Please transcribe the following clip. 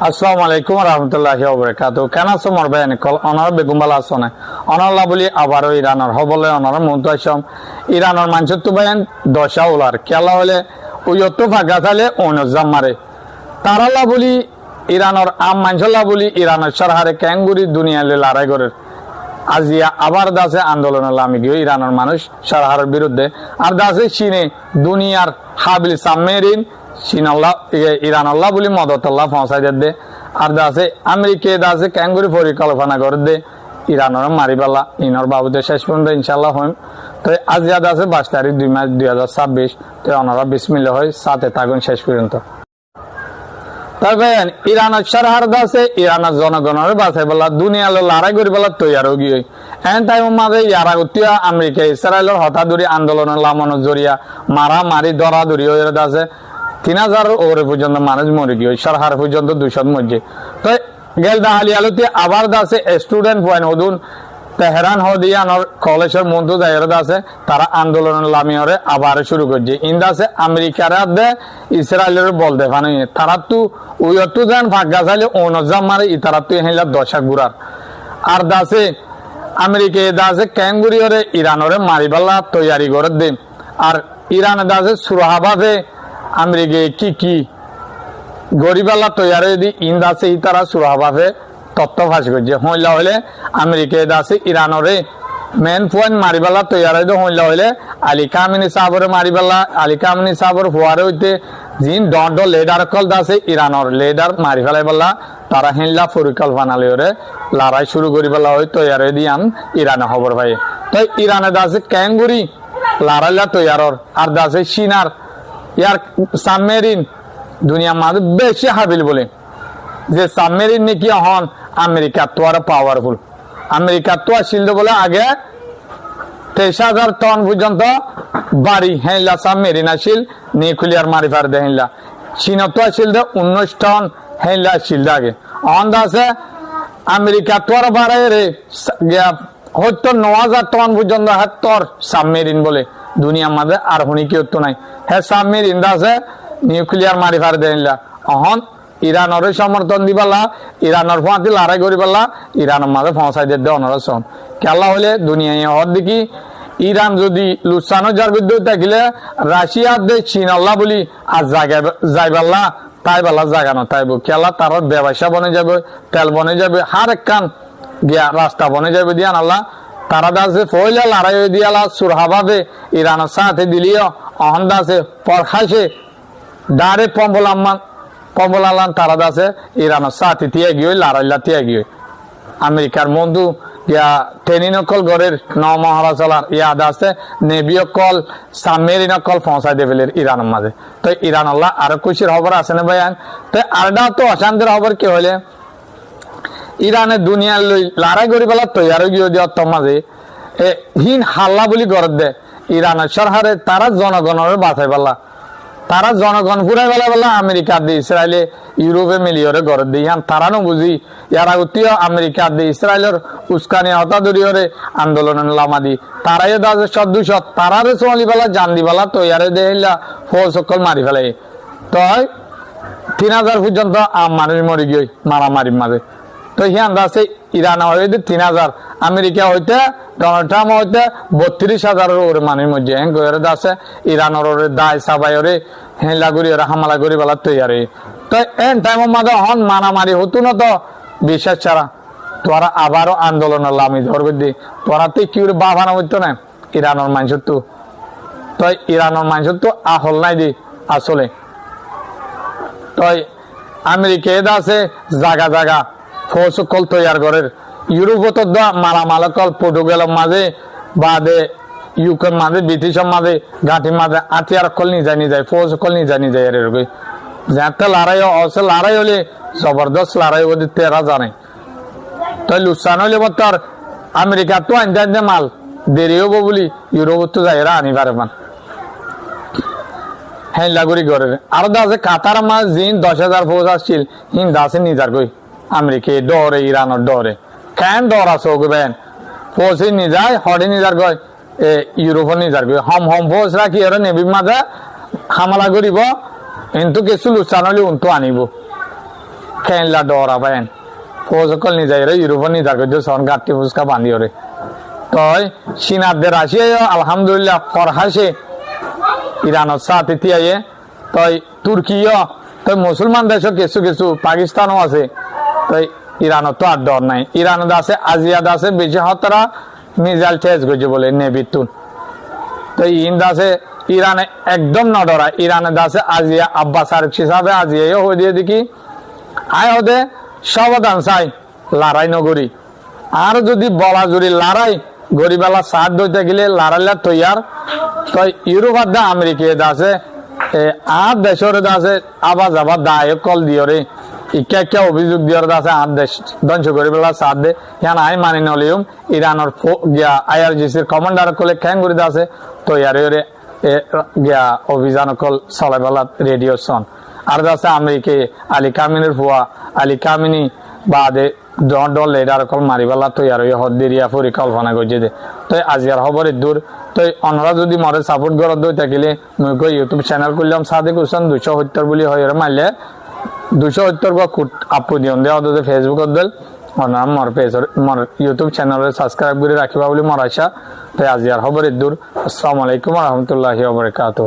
আসসালামু আলাইকুম রহমতুল্লাহি ওবারাকাতুহু। কেন আছো মোর ভাই? কল অনার বেগুমবালা আছো না অনাল্লা বলি আবারও ইরানের হবলে অনার মন্ত আসম ইরানের মানুষ তো ভাই দশা ওলার খেলা হলে উইয়তো ফাঁকা চালে অনজাম মারে তারাল্লা বলি ইরানের আম মানুষল্লা বলি ইরানের সরহারে ক্যাঙ্গুরি দুনিয়ালে লড়াই করে আজিয়া আবার দাসে আন্দোলন আমি গিয়ে ইরানের মানুষ সরহারের বিরুদ্ধে আর দাসে চীনে দুনিয়ার হাবিল সাবমেরিন চীনাল্লাহ ইরানাল্লাহ বলি মদতল্লাহ পৌঁছাই দে আর দাসে আমেরিকা দাসে ক্যাঙ্গুরি পরিকল্পনা করে দে ইরানের মারিবাল্লা ইনর বাবুদের শেষ পর্যন্ত ইনশাল্লাহ হইম। তো আজিয়া দাসে 22 তারিখ 2 মার্চ 2026 তো ওনারা বিসমিল্লাহ হয় সাথে থাকুন শেষ পর্যন্ত। তবে ইরানের সরহার দাসে ইরানের জনগণের বাঁচাই বলা দুনিয়ার লড়াই করি বলা তৈয়ার গিয়ে এন টাইম মাঝে ইয়ারা উত্তিয়া আমেরিকা ইসরায়েলের হতাদুরি আন্দোলনের লামন জরিয়া মারামারি দরাদরি হয়ে দাসে 3000 ওরে পর্যন্ত মানুষ মরে গিয়ে সরহার পর্যন্ত 200 মধ্যে। তো গেল দাহালি আলোতে আবার দাসে স্টুডেন্ট পয়েন্ট হদুন তেহরান হদিয়ানোর কলেজের মন্ত্র দায়ের দাসে তারা আন্দোলনের লামিয়রে আবার শুরু করছে ইন্দাসে আমেরিকার দে ইসরায়েলের বল দেখানো তারা তো উইয়তো যান ফাঁকা চাইলে অনজাম মারে ইতারা তো হেলা দশা গুড়ার আর দাসে আমেরিকা দাসে ক্যাঙ্গুরিয়রে ইরানরে মারিবাল্লা তৈয়ারি করে দে আর ইরান দাসে সুরাহাবাদে আমেরিকা কি গরিবাল্লা তৈয়ারি দি ইন্দাসে ইতারা সুরাহাবাদে তত্ত্ব ফাঁস করছে হইলা হইলে আমেরিকা দাসে ইরানরে মেন পয়েন্ট মারিবাল্লা তৈয়ারি দে হইলা হইলে আলী কামিনী সাবরে মারিবাল্লা আলী কামিনী সাবর ফুয়ারে হইতে জিন ডট লেডার কল দাসে ইরানর লেডার মারি ফেলাই বললা তারা হিল্লা পরিকল্পনা লইরে লড়াই শুরু করি বলা হয় তৈয়ারি দিয়ান ইরানে খবর ভাই। তো ইরানে দাসে ক্যাঙ্গুরি লড়াইলা তৈয়ারর আর দাসে চীনার ইয়ার সাবমেরিন দুনিয়া মাঝে বেশি হাবিল বলে যে সাবমেরিন নাকি হন আমেরিকা তো আর পাওয়ারফুল আমেরিকা তো আসিল বলে আগে 23,000 টন পর্যন্ত বাড়ি হেলা সাবমেরিন আসিল নিউক্লিয়ার মারিফার দে হেলা চীন তো আসিল দে 19 টন হেলা আসিল আগে অন আছে আমেরিকা তো আর বাড়াই রে হয়তো 9,000 টন পর্যন্ত হাতর সাবমেরিন বলে দুনিয়া মাঝে আর হুনি কি হতো নাই হ্যাঁ সাবমেরিন আছে নিউক্লিয়ার মারিফার দে হেলা অহন ইরানের সমর্থন দিবালা ইরানের ফাঁতি লড়াই করিবালা ইরানের মাঝে পৌঁছাই দে অনরসন খেলা হলে দুনিয়ায় হর দেখি ইরান যদি লুসানো যার বিদ্যুৎ থাকিলে রাশিয়া দে চীন আল্লাহ বলি আর যাইবাল্লা তাই বেলা জাগানো তাইব খেলা তার ব্যবসা বনে যাবে তেল বনে যাবে হার এক কান গিয়া রাস্তা বনে যাবে দিয়ান আল্লাহ তারা দাসে ফইলে লড়াই দিয়ালা সুরহাবাদে ইরানের সাথে দিলিও অহন দাসে পরখাসে ডারে পম্বলালান তারা দাসে ইরানের সাথে দিয়ে গিয়ে লড়াইলা দিয়ে গিয়ে আমেরিকার বন্ধু ইয়া টেনিনকল গড়ের ন মহারাজলার ইয়াদ আছে নেবিয়কল সাবমেরিনকল পৌঁছাই দেবেলের ইরানের মাঝে। তো ইরান আল্লাহ আরো খুশির খবর আছে না ভাইয়ান। তো আরডা তো অশান্তির খবর কি হলে ইরানে দুনিয়ার লড়াই করি বেলা তৈয়ার গিয়ে দেওয়ার তো মাঝে হিন হাল্লা বলি গড় দে ইরানের সরকারে তারা জনগণের বাঁচাই পারলা তারা জনগণ ফুরাই বেলা বেলা আমেরিকা দিয়ে ইসরায়েলে ইউরোপে মিলিয়রে গড় দিয়ে ইয়ান তারা নো বুঝি ইয়ারা উত্তীয় আমেরিকা দিয়ে ইসরায়েলের উস্কানি হতাদুরিয়রে আন্দোলন লামা দি তারাই দাসে সদুষ তারারে চলি বেলা জান দি বেলা তৈয়ারে দেহিলা ফল সকল মারি ফেলে। তো 3,000 পর্যন্ত মানুষ মরি গিয়ে মারামারি মাঝে। তো হিয়ান দাসে ইরান হইতে 3,000 আমেরিকা হইতে ডোনাল্ড ট্রাম্প হইতে 32,000 ওরে মানুষ মধ্যে গরে দাসে ইরানের ওরে দায় সাবাই ওরে হেলা করি ওরা হামলা করি বেলা তৈয়ারি। তো এন টাইমের মাঝে হন মারামারি হতো না তো বিশ্বাস ছাড়া তোরা আবারও আন্দোলনের লামি ধরবে দি তোরা তো কি বাবানা হইতো না ইরানের মানুষের তো ইরানের মানুষের তো আহল নাই দি আসলে। তো আমেরিকা আছে জাগা জাগা ফৌজ কল তৈয়ার করে ইউরোপত মারামাল কল পর্তুগালের মাঝে বাদে ইউক্রেন মাঝে ব্রিটিশের মাঝে ঘাটির মাঝে আতিয়ার কল নিজাই ফৌজ কল নিজাই এরকম যাতে লড়াই অসে লড়াই হলে জবরদস্ত লড়াই ওদের তেরা জানে। তো লুসান হলে তার আমেরিকা তো আনতে মাল দেরি হবো বলি ইউরোপ তো যাই আনি পারে মান হ্যাঁ লাগুরি করে আর দাসে কাতার মাছ জিন 10,000 ফৌজ আসছিল হিন দাসে নিজার গই আমেরিকা ডরে ইরানের ডরে কেন ডর আছে ওকে বেন ফৌজ নিজায় হরে নিজার গয় ইউরোপ নিজার গই হম ফৌজ রাখি এর নেবি মাঝে হামলা করিব কিন্তু কিছু লুসান হলে উনতো আনিব খেলা ডরা পায়েন ফৌজকল নিজাইরে ইউরোপের নিজার করতে সন গাঠটি ফুচকা বান্ধি ওরে তই চীনাদের আসিয়ে আলহামদুলিল্লাহ ফরহাসে ইরানত সাথে তিয়ায়ে তই তুর্কিও তই মুসলমান দেশ কিছু কিছু পাকিস্তানও আছে তই ইরানত তো আর ডর নাই ইরানত আছে আজিয়াদ আছে বেশি হতরা মিজাইল টেস্ট করছে বলে নেবিতুন তো ইন্দ আছে ইরানে একদম না ডরা ইরানে আছে আজিয়া আব্বাস আরেক হিসাবে আজিয়াও হয়ে দিয়ে দেখি আয় হদে সাবধান চাই লড়াই নগরী আর যদি বলা জুড়ি লড়াই গরিবেলা সাথ দইতে গেলে লড়াইলা তৈয়ার তো ইউরোপ দা আমেরিকা আছে আর দেশের আছে আবার যাবার দায় কল দিও রে ইকা অভিযোগ দিওর আছে আর দেশ ধ্বংস গরিবেলা সাথ দে ইয়ান আই মানি নলিউম ইরানের গিয়া আইআরজিসির কমান্ডার কলে খ্যাং করে আছে তৈয়ারে গিয়া অভিযান কল চলাইবেলা রেডিও সন আর আছে আমেরিকা আলী কামিনীর ফুয়া আলী কামিনী বাদে দল লিডার কল মারিবেলা তৈয়ার হয়ে হদ্দিরিয়া পরিকল্পনা করছে দে তো আজিয়ার খবরের দূর তো অনরা যদি মরে সাপোর্ট করার দই থাকিলে মই ইউটিউব চ্যানেল করলাম সাদিক হোসেন 270 বলি হয়ে মারলে 270 বা কুট আপু দিও দেওয়া দে ফেসবুকত দিল অনার মর পেজ মর ইউটিউব চ্যানেলে সাবস্ক্রাইব করে রাখিবা বলি মর আশা তো আজিয়ার খবরের দূর আসসালামু আলাইকুম ওয়া রাহমাতুল্লাহি ওয়া বারাকাতুহু।